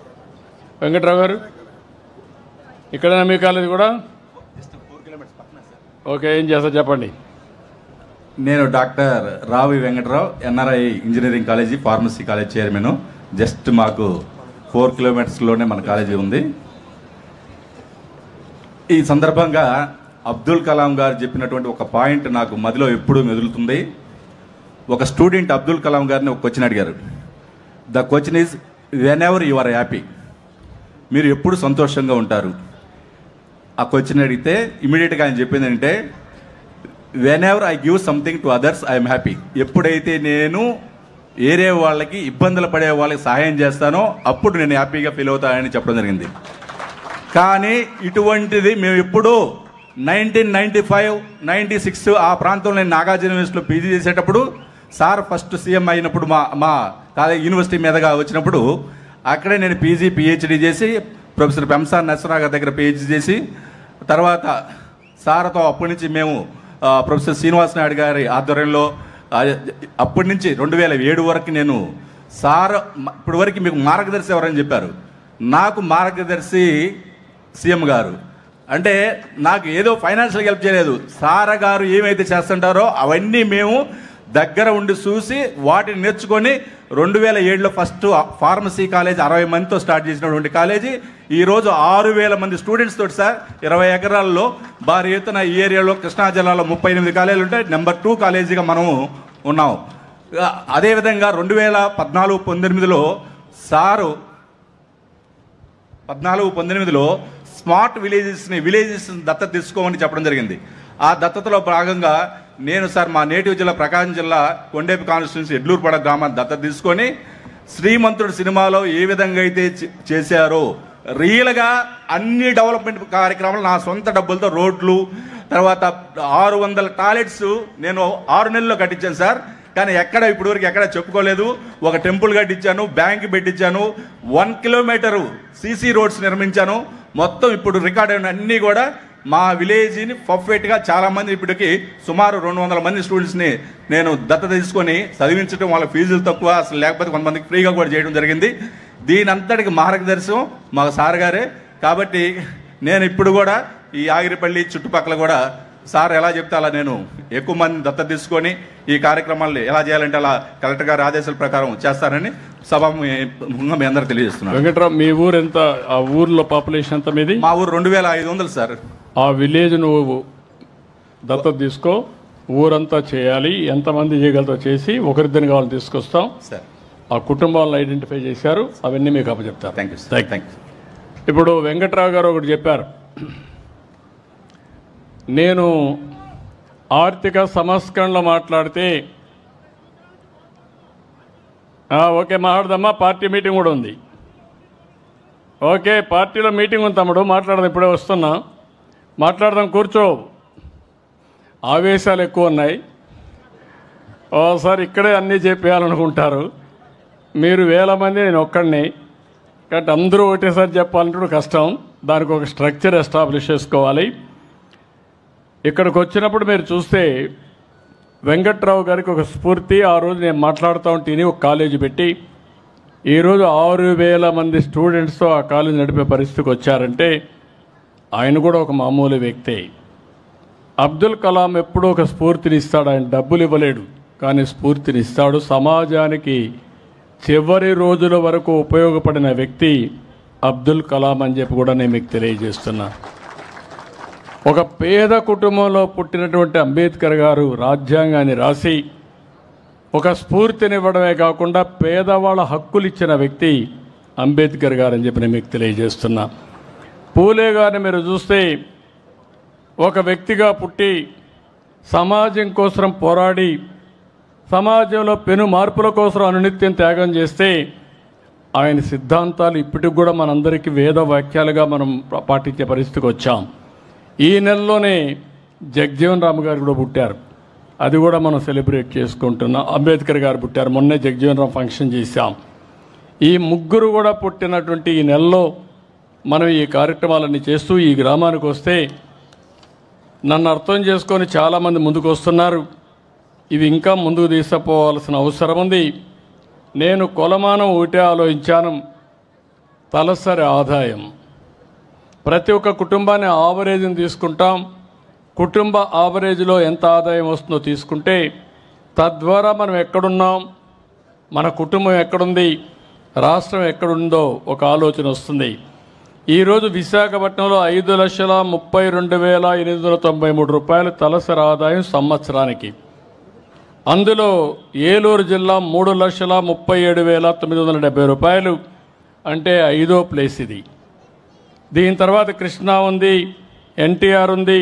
A: వెంకట్రావు గారు, ఇక్కడైనా మీ కాలేజీ కూడా? ఓకే, ఏం చేస్తా చెప్పండి.
I: నేను డాక్టర్ రావి Venkatrao, NRI engineering college, pharmacy college chairman. Just మాకు 4 కిలోమీటర్స్లోనే మన కాలేజీ ఉంది. ఈ సందర్భంగా అబ్దుల్ కలాం గారు చెప్పినటువంటి ఒక పాయింట్ నాకు మదిలో ఎప్పుడూ మెదులుతుంది. ఒక స్టూడెంట్ అబ్దుల్ కలాం గారిని ఒక క్వశ్చన్ అడిగారు. The question is whenever you are happy, మీరు ఎప్పుడు సంతోషంగా ఉంటారు? ఆ క్వశ్చన్ అడిగితే ఇమీడియట్గా ఆయన చెప్పింది ఏంటంటే, when ever I give something to others I'm happy. ఎప్పుడైతే నేను ఏరే వాళ్ళకి, ఇబ్బందులు పడే వాళ్ళకి సహాయం చేస్తానో అప్పుడు నేను హ్యాపీగా ఫీల్ అవుతానని చెప్పడం జరిగింది. కానీ ఇటువంటిది మేము ఎప్పుడూ 1995, 96 ఆ ప్రాంతంలో నేను నాగార్జున యూనివర్సిటీలో పీజీ చేసేటప్పుడు, సార్ ఫస్ట్ సీఎం అయినప్పుడు మా కాలేజ్ యూనివర్సిటీ మీదగా వచ్చినప్పుడు అక్కడే నేను పీజీ పిహెచ్డీ చేసి, ప్రొఫెసర్ పెంసార్ నరసరావు గారి దగ్గర పిహెచ్డీ చేసి, తర్వాత సార్తో అప్పటి నుంచి మేము ప్రొఫెసర్ శ్రీనివాస్ నాయుడు గారి ఆధ్వర్యంలో అప్పటి నుంచి 2007 వరకు నేను సార్ ఇప్పటి వరకు మీకు మార్గదర్శి ఎవరని చెప్పారు. నాకు మార్గదర్శి సీఎం గారు. అంటే నాకు ఏదో ఫైనాన్షియల్ హెల్ప్ చేయలేదు, సార్ గారు ఏమైతే చేస్తుంటారో అవన్నీ మేము దగ్గర ఉండి చూసి వాటిని నేర్చుకొని 2007లో ఫస్ట్ ఫార్మసీ కాలేజ్ 60 మందితో స్టార్ట్ చేసినటువంటి కాలేజీ ఈరోజు 6000 మంది స్టూడెంట్స్ తోటి సార్ 20 ఎకరాల్లో భారీ ఎత్తున ఈ ఏరియాలో కృష్ణా జిల్లాలో 38 కాలేజీలు ఉంటాయి. నెంబర్ 2 కాలేజీగా మనము ఉన్నాం. అదేవిధంగా 2014-19లో సారు 14-19లో స్మార్ట్ విలేజెస్ దత్తత తీసుకోమని చెప్పడం జరిగింది. ఆ దత్తతలో భాగంగా నేను సార్ మా నేటివ్ జిల్లా ప్రకాశం జిల్లా కొండేపి కాన్స్టిట్యున్సీ ఎడ్లూరుపడ గ్రామాన్ని దత్తత తీసుకొని, శ్రీమంతుడు సినిమాలో ఏ విధంగా అయితే చేశారో రియల్గా అన్ని డెవలప్మెంట్ కార్యక్రమాలు నా సొంత డబ్బులతో, రోడ్లు, తర్వాత 600 టాయిలెట్స్ నేను 6 నెలల్లో కట్టించాను సార్. కానీ ఎక్కడ ఇప్పటివరకు ఎక్కడ చెప్పుకోలేదు. ఒక టెంపుల్ కట్టించాను, బ్యాంక్ పెట్టించాను, 1 కిలోమీటరు సీసీ రోడ్స్ నిర్మించాను. మొత్తం ఇప్పుడు రికార్డ్ అయిన అన్నీ కూడా మా విలేజ్ని పర్ఫెక్ట్గా చాలామంది ఇప్పటికి సుమారు 200 మంది స్టూడెంట్స్ని నేను దత్తత తీసుకొని చదివించడం, వాళ్ళ ఫీజులు తక్కువ, అసలు లేకపోతే కొంతమందికి ఫ్రీగా కూడా చేయడం జరిగింది. దీని అంతటికి మార్గదర్శనం మా సార్ గారే. కాబట్టి నేను ఇప్పుడు కూడా ఈ ఆగిరిపల్లి చుట్టుపక్కల కూడా సార్ ఎలా చెప్తే అలా నేను ఎక్కువ మంది దత్తత తీసుకొని ఈ కార్యక్రమాలు ఎలా చేయాలంటే అలా కలెక్టర్ గారి ఆదేశాల ప్రకారం చేస్తారని సభాముఖంగా మీ అందరికి తెలియజేస్తున్నాను.
A: వెంకట్రావు, మీ ఊరు ఎంత? ఆ ఊర్లో పాపులేషన్ ఎంత మీది?
I: మా ఊరు 2500 సార్.
A: ఆ విలేజ్ నువ్వు దత్తత తీసుకో, ఊరంతా చేయాలి, ఎంతమంది చేయగలతో చేసి ఒకరిద్దరిని కావాలని తీసుకొస్తాం
I: సార్.
A: ఆ కుటుంబాలను ఐడెంటిఫై చేశారు, అవన్నీ మీకు అప్పచెప్తారు.
I: Thank you sir. Thank you.
A: ఇప్పుడు వెంకట్రావు గారు ఒకటి చెప్పారు, నేను ఆర్థిక సంస్కరణలు మాట్లాడితే ఓకే మాట్లాడదమ్మా, పార్టీ మీటింగ్ కూడా ఉంది. ఓకే, పార్టీలో మీటింగ్ ఉంది తమ్ముడు, మాట్లాడదాం, ఇప్పుడే వస్తున్నా, మాట్లాడదాం, కూర్చో. ఆవేశాలు ఎక్కువ ఉన్నాయి, ఓసారి ఇక్కడే అన్నీ చెప్పేయాలనుకుంటారు. మీరు 1000 మంది, నేను ఒక్కడిని, కాబట్టి అందరూ ఒకటేసారి చెప్పాలంటే కష్టం. దానికి ఒక స్ట్రక్చర్ ఎస్టాబ్లిష్ చేసుకోవాలి. ఇక్కడికి వచ్చినప్పుడు మీరు చూస్తే వెంకట్రావు గారికి ఒక స్ఫూర్తి. ఆ రోజు నేను మాట్లాడుతూ ఉంటేనే ఒక కాలేజీ పెట్టి ఈరోజు 6000 మంది స్టూడెంట్స్తో ఆ కాలేజీ నడిపే పరిస్థితికి వచ్చారంటే ఆయన కూడా ఒక మామూలు వ్యక్తే. అబ్దుల్ కలాం ఎప్పుడూ ఒక స్ఫూర్తిని ఇస్తాడు. ఆయన డబ్బులు ఇవ్వలేడు, కానీ స్ఫూర్తిని ఇస్తాడు. సమాజానికి చివరి రోజుల వరకు ఉపయోగపడిన వ్యక్తి అబ్దుల్ కలాం అని చెప్పి కూడా నేను మీకు తెలియజేస్తున్నా. ఒక పేద కుటుంబంలో పుట్టినటువంటి అంబేద్కర్ గారు రాజ్యాంగాన్ని రాసి ఒక స్ఫూర్తినివ్వడమే కాకుండా పేదవాళ్ళ హక్కులు ఇచ్చిన వ్యక్తి అంబేద్కర్ గారని చెప్పి నేను మీకు తెలియజేస్తున్నా. పూలే గారిని మీరు చూస్తే ఒక వ్యక్తిగా పుట్టి సమాజం కోసం పోరాడి సమాజంలో పెను మార్పుల కోసం అనునిత్యం త్యాగం చేస్తే ఆయన సిద్ధాంతాలు ఇప్పటికి కూడా మనందరికీ వేద వాక్యాలుగా మనం పాటించే పరిస్థితికి వచ్చాం. ఈ నెలలోనే జగజీవన్ రామ్ గారు కూడా పుట్టారు. అది కూడా మనం సెలబ్రేట్ చేసుకుంటున్నాం. అంబేద్కర్ గారు పుట్టారు. మొన్నే జగజీవన్ రామ్ ఫంక్షన్ చేశాం. ఈ ముగ్గురు కూడా పుట్టినటువంటి ఈ నెలలో మనం ఈ కార్యక్రమాలన్నీ చేస్తూ ఈ గ్రామానికి వస్తే నన్ను అర్థం చేసుకొని చాలామంది ముందుకు వస్తున్నారు. ఇవి ఇంకా ముందుకు తీసుకుపోవాల్సిన అవసరం ఉంది. నేను కొలమానం ఒకటే ఆలోచించాను, తలసరి ఆదాయం. ప్రతి ఒక్క కుటుంబాన్ని ఆవరేజ్ని తీసుకుంటాం. కుటుంబ ఆవరేజ్లో ఎంత ఆదాయం వస్తుందో తీసుకుంటే తద్వారా మనం ఎక్కడున్నాం, మన కుటుంబం ఎక్కడుంది, రాష్ట్రం ఎక్కడుందో ఒక ఆలోచన వస్తుంది. ఈరోజు విశాఖపట్నంలో 5,32,893 రూపాయలు తలసరి ఆదాయం సంవత్సరానికి. అందులో ఏలూరు జిల్లా 3,37,970 రూపాయలు, అంటే 5వ ప్లేస్ ఇది. దీని తర్వాత కృష్ణా ఉంది, ఎన్టీఆర్ ఉంది,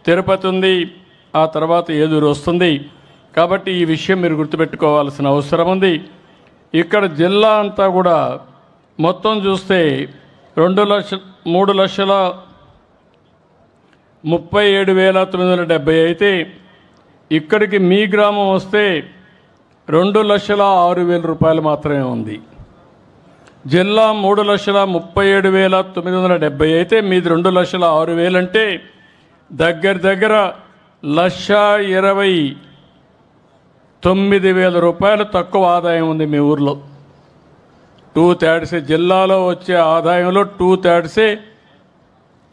A: తిరుపతి ఉంది, ఆ తర్వాత ఏలూరు వస్తుంది. కాబట్టి ఈ విషయం మీరు గుర్తుపెట్టుకోవాల్సిన అవసరం ఉంది. ఇక్కడ జిల్లా అంతా కూడా మొత్తం చూస్తే 2,37,970 అయితే ఇక్కడికి మీ గ్రామం వస్తే 2,06,000 రూపాయలు మాత్రమే ఉంది. జిల్లా 3,37,970 అయితే మీది 2,06,000 అంటే దగ్గర 1,29,000 రూపాయలు తక్కువ ఆదాయం ఉంది మీ ఊర్లో. 2/3 జిల్లాలో వచ్చే ఆదాయంలో 2/3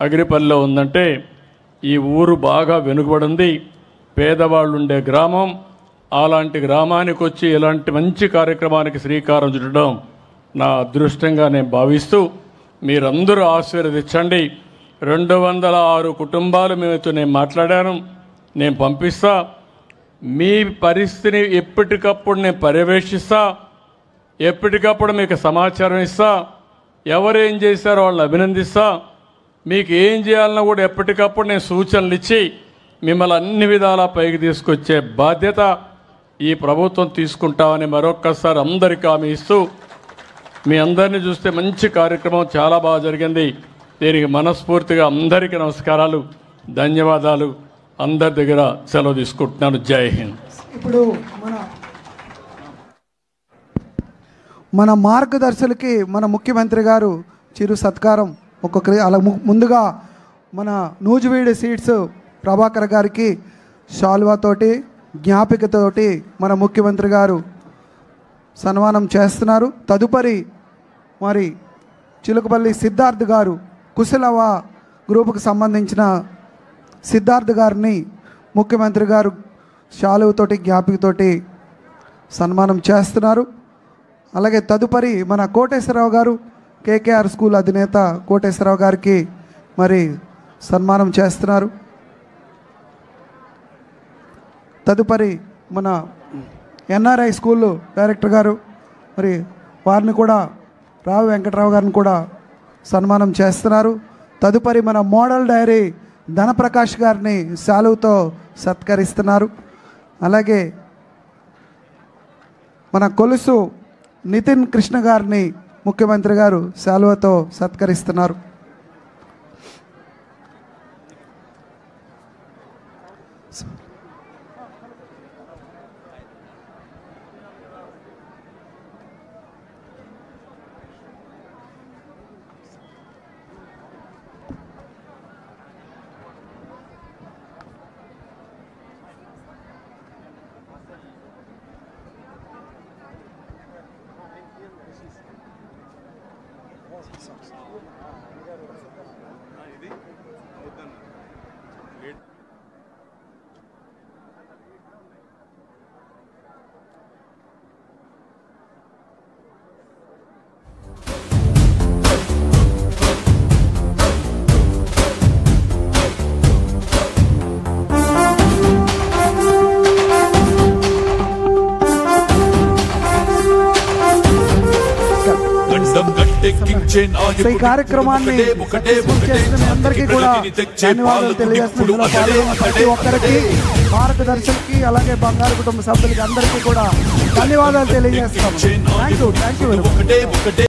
A: అగిరిపల్లిలో ఉందంటే ఈ ఊరు బాగా వెనుకబడింది, పేదవాళ్ళు ఉండే గ్రామం. అలాంటి గ్రామానికి వచ్చి ఇలాంటి మంచి కార్యక్రమానికి శ్రీకారం చుట్టడం నా అదృష్టంగా నేను భావిస్తూ మీరందరూ ఆశీర్వదించండి. 206 కుటుంబాలు మేమైతే నేను మాట్లాడాను, నేను పంపిస్తా. మీ పరిస్థితిని ఎప్పటికప్పుడు నేను పర్యవేక్షిస్తా, ఎప్పటికప్పుడు మీకు సమాచారం ఇస్తా, ఎవరేం చేశారో వాళ్ళని అభినందిస్తా. మీకు ఏం చేయాలన్నా కూడా ఎప్పటికప్పుడు నేను సూచనలు ఇచ్చి మిమ్మల్ని అన్ని విధాలా పైకి తీసుకొచ్చే బాధ్యత ఈ ప్రభుత్వం తీసుకుంటామని మరొక్కసారి అందరికీ హామీ ఇస్తూ, మీ అందరినీ చూస్తే మంచి కార్యక్రమం చాలా బాగా జరిగింది. దీనికి మనస్ఫూర్తిగా అందరికీ నమస్కారాలు, ధన్యవాదాలు. అందరి దగ్గర సెలవు తీసుకుంటున్నాను. జై హింద్.
J: ఇప్పుడు మన మార్గదర్శులకి మన ముఖ్యమంత్రి గారు చిరు సత్కారం అలా ముందుగా మన నూజివీడు సీట్స్ ప్రభాకర్ గారికి శాల్వాతోటి జ్ఞాపికతోటి మన ముఖ్యమంత్రి గారు సన్మానం చేస్తున్నారు. తదుపరి మరి చిలుకపల్లి సిద్ధార్థ్ గారు కుశలవ గ్రూపుకు సంబంధించిన సిద్ధార్థ్ గారిని ముఖ్యమంత్రి గారు శాలువతోటి జ్ఞాపికతోటి సన్మానం చేస్తున్నారు. అలాగే తదుపరి మన కోటేశ్వరరావు గారు కేకేఆర్ స్కూల్ అధినేత కోటేశ్వరరావు గారికి మరి సన్మానం చేస్తున్నారు. తదుపరి మన ఎన్ఆర్ఐ స్కూల్ డైరెక్టర్ గారు మరి వారిని కూడా రావు వెంకటరావు గారిని కూడా సన్మానం చేస్తున్నారు. తదుపరి మన మోడల్ డైరీ ధనప్రకాష్ గారిని శాలువతో సత్కరిస్తున్నారు. అలాగే మన కొలుసు నితిన్ కృష్ణ గారిని ముఖ్యమంత్రి గారు శాలువతో సత్కరిస్తున్నారు. సో ఈ కార్యక్రమాన్ని సక్సెస్ఫుల్ చేసిన మీ అందరికీ కూడా ధన్యవాదాలు తెలియజేస్తున్నాను. పాల్గొన్న ప్రతి ఒక్కరికి, మార్గదర్శకులకి, అలాగే బంగారు కుటుంబ సభ్యులకి అందరికీ కూడా ధన్యవాదాలు తెలియజేస్తాము. Thank you very much.